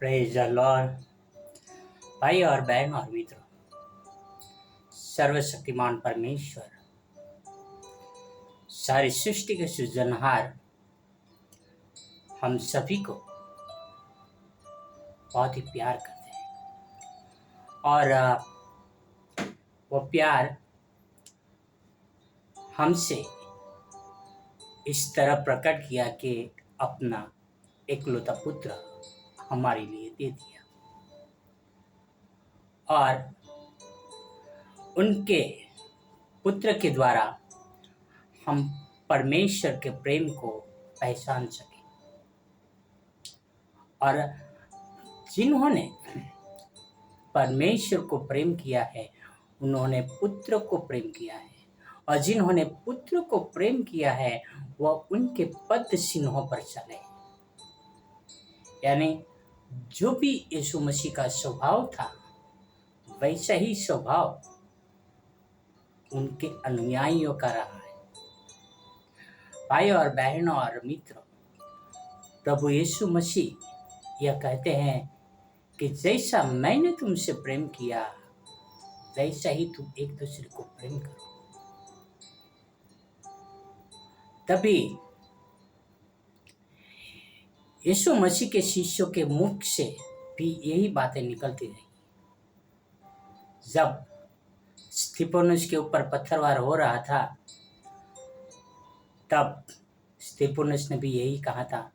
Praise the Lord. भाई और बहन और मित्रों, सर्वशक्तिमान परमेश्वर सारी सृष्टि के सृजनहार हम सभी को बहुत ही प्यार करते हैं। और वो प्यार हमसे इस तरह प्रकट किया कि अपना एकलौता पुत्र हमारे लिए दे दिया। और उनके पुत्र के द्वारा हम परमेश्वर के प्रेम को पहचान सके। और जिन्होंने परमेश्वर को प्रेम किया है उन्होंने पुत्र को प्रेम किया है, और जिन्होंने पुत्र को प्रेम किया है वह उनके पद चिन्हों पर चले। यानी जो भी यीशु मसीह का स्वभाव था वैसा ही स्वभाव उनके अनुयायियों का रहा है। भाई और बहनों और मित्रों, प्रभु यीशु मसीह यह कहते हैं कि जैसा मैंने तुमसे प्रेम किया वैसा ही तुम एक दूसरे को प्रेम करो। तभी यीशु मसीह के शिष्यों के मुख से भी यही बातें निकलती रही। जब स्तिफनुस के ऊपर पत्थरवार हो रहा था तब स्तिफनुस ने भी यही कहा था,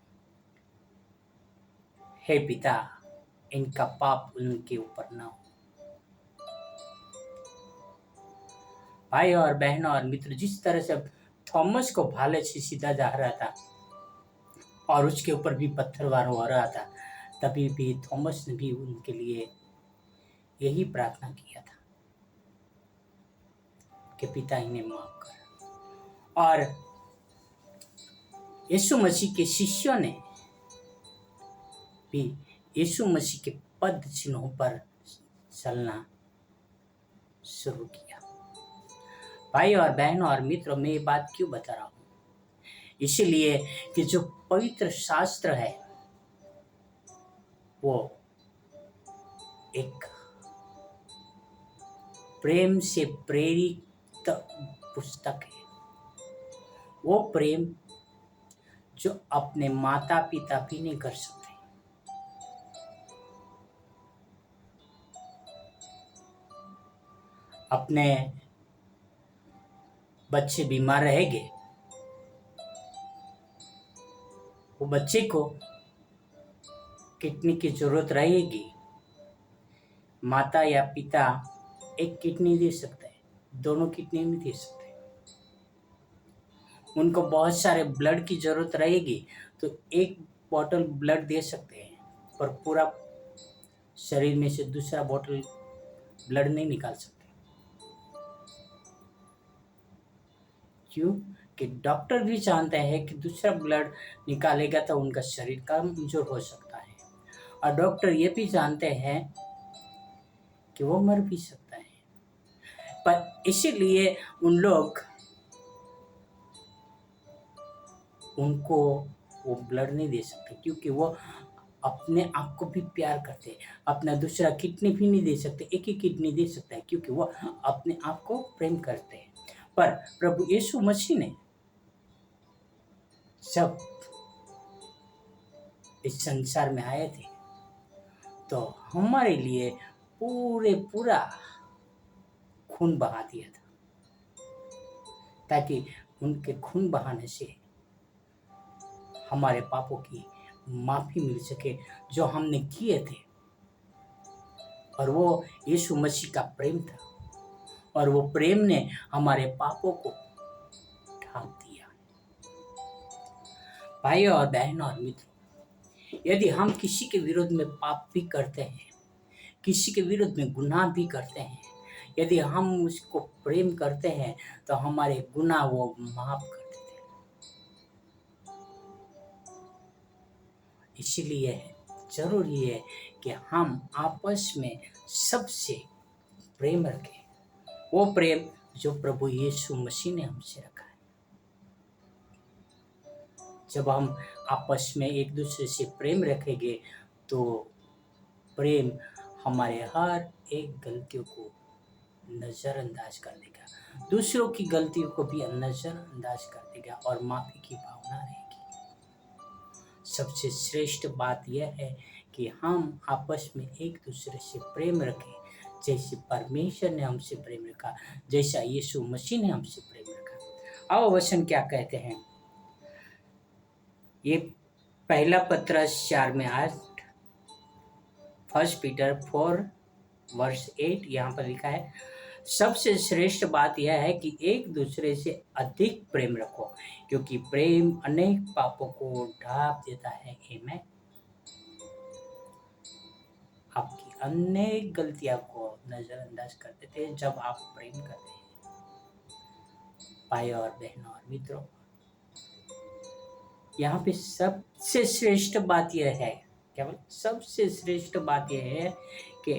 हे पिता, इनका पाप उनके ऊपर न हो। भाई और बहनों और मित्र, जिस तरह से थॉमस को भाले से सीधा जा रहा था और उसके ऊपर भी पत्थरवार हो रहा था, तभी भी थॉमस ने भी उनके लिए यही प्रार्थना किया था कि पिता इन्हें माफ कर। और यीशु मसीह के शिष्यों ने भी यीशु मसीह के पद चिन्हों पर चलना शुरू किया। भाई और बहनों और मित्रों, मैं ये बात क्यों बता रहा हूँ? इसलिए कि जो पवित्र शास्त्र है वो एक प्रेम से प्रेरित पुस्तक है। वो प्रेम जो अपने माता पिता भी नहीं कर सकते। अपने बच्चे बीमार रहेंगे, वो बच्चे को किडनी की जरूरत रहेगी, माता या पिता एक किडनी दे सकता है, दोनों किडनी नहीं दे सकते। उनको बहुत सारे ब्लड की जरूरत रहेगी तो एक बोतल ब्लड दे सकते हैं, पर पूरा शरीर में से दूसरा बोतल ब्लड नहीं निकाल सकते। क्यों? कि डॉक्टर भी जानते हैं कि दूसरा ब्लड निकालेगा तो उनका शरीर कमजोर हो सकता है, और डॉक्टर ये भी जानते हैं कि वो मर भी सकता है। पर इसीलिए उन लोग उनको वो ब्लड नहीं दे सकते, क्योंकि वो अपने आप को भी प्यार करते हैं। अपना दूसरा किडनी भी नहीं दे सकते, एक ही किडनी दे सकता है क्योंकि वो अपने आप को प्रेम करते हैं। पर प्रभु यीशु मसीह ने जब इस संसार में आए थे तो हमारे लिए पूरा खून बहा दिया था, ताकि उनके खून बहाने से हमारे पापों की माफी मिल सके जो हमने किए थे। और वो यीशु मसीह का प्रेम था, और वो प्रेम ने हमारे पापों को ढांप दिया। भाई और बहनों और मित्रों, यदि हम किसी के विरुद्ध में पाप भी करते हैं, किसी के विरुद्ध में गुनाह भी करते हैं, यदि हम उसको प्रेम करते हैं तो हमारे गुनाह वो माफ कर देते हैं। इसलिए जरूरी है कि हम आपस में सबसे प्रेम रखें, वो प्रेम जो प्रभु यीशु मसीह ने हमसे रखा है। जब हम आपस में एक दूसरे से प्रेम रखेंगे तो प्रेम हमारे हर एक गलतियों को नज़रअंदाज कर देगा, दूसरों की गलतियों को भी नज़रअंदाज कर देगा और माफ़ी की भावना रहेगी। सबसे श्रेष्ठ बात यह है कि हम आपस में एक दूसरे से प्रेम रखें, जैसे परमेश्वर ने हमसे प्रेम रखा, जैसा यीशु मसीह ने हमसे प्रेम रखा। अब वचन क्या कहते हैं, ये पहला पत्रस 4:8, 1 पीटर 4:8 यहाँ पर लिखा है, सबसे श्रेष्ठ बात यह है कि एक दूसरे से अधिक प्रेम रखो, क्योंकि प्रेम अनेक पापों को ढांप देता है। आमीन। आपकी अनेक गलतियों को नजरअंदाज कर देते हैं जब आप प्रेम करते हैं। भाई और बहनों और मित्रों, यहाँ पे सबसे श्रेष्ठ बात यह है, केवल सबसे श्रेष्ठ बात यह है कि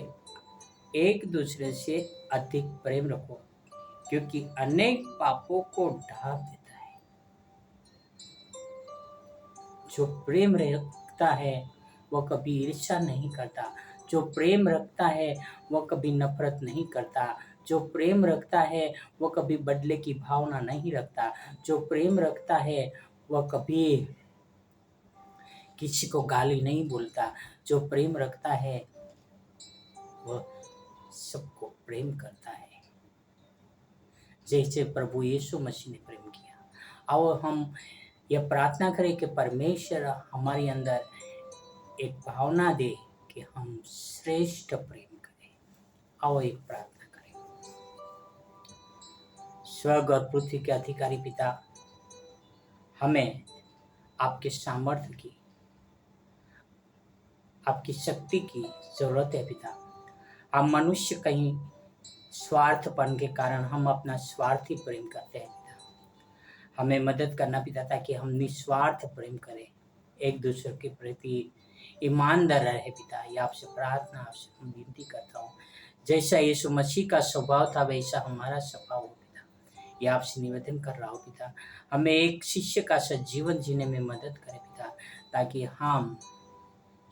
एक दूसरे से अधिक प्रेम रखो, क्योंकि अनेक पापों को ढांप देता है। जो प्रेम रखता है वह कभी ईर्ष्या नहीं करता, जो प्रेम रखता है वह कभी नफरत नहीं करता, जो प्रेम रखता है वह कभी बदले की भावना नहीं रखता, जो प्रेम रखता है वह कभी किसी को गाली नहीं बोलता, जो प्रेम रखता है वह सबको प्रेम करता है, जैसे प्रभु यीशु मसीह ने प्रेम किया। और हम यह प्रार्थना करें कि परमेश्वर हमारे अंदर एक भावना दे कि हम श्रेष्ठ प्रेम करें। आओ एक प्रार्थना करें। स्वर्ग और पृथ्वी के अधिकारी पिता, हमें आपके सामर्थ्य की, आपकी शक्ति की जरूरत है पिता। हम मनुष्य कहीं स्वार्थपन के कारण हम अपना स्वार्थी प्रेम करते हैं पिता। हमें मदद करना पिता ताकि हम निस्वार्थ प्रेम करें, एक दूसरे के प्रति ईमानदार रहे पिता। ये आपसे प्रार्थना, आपसे हम विनती करता हूँ, जैसा यीशु मसीह का स्वभाव था वैसा हमारा स्वभाव हो पिता। ये आपसे निवेदन कर रहा हूँ पिता, हमें एक शिष्य का सा जीवन जीने में मदद करें पिता, ताकि हम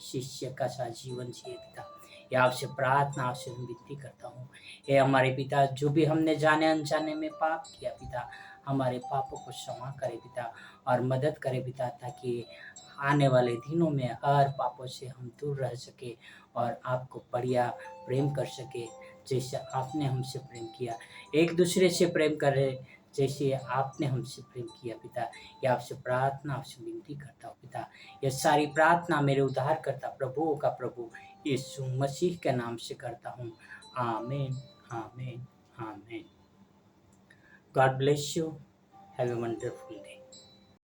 शिष्य का सा जीवन जिए पिता। ये आपसे प्रार्थना, आपसे विनती करता हूँ। ये हमारे पिता, जो भी हमने जाने अनजाने में पाप किया पिता, हमारे पापों को क्षमा करे पिता और मदद करे पिता, ताकि आने वाले दिनों में हर पापों से हम दूर रह सके और आपको बढ़िया प्रेम कर सके, जैसे आपने हमसे प्रेम किया। एक दूसरे से प्रेम करे जैसे आपने हमसे प्रेम किया पिता। ये आपसे प्रार्थना, आपसे विनती करता हूँ पिता। यह सारी प्रार्थना मेरे उद्धारकर्ता प्रभुओं का प्रभु यीशु मसीह के नाम से करता हूँ। आमीन, आमीन, आमीन। God bless you. Have a wonderful day.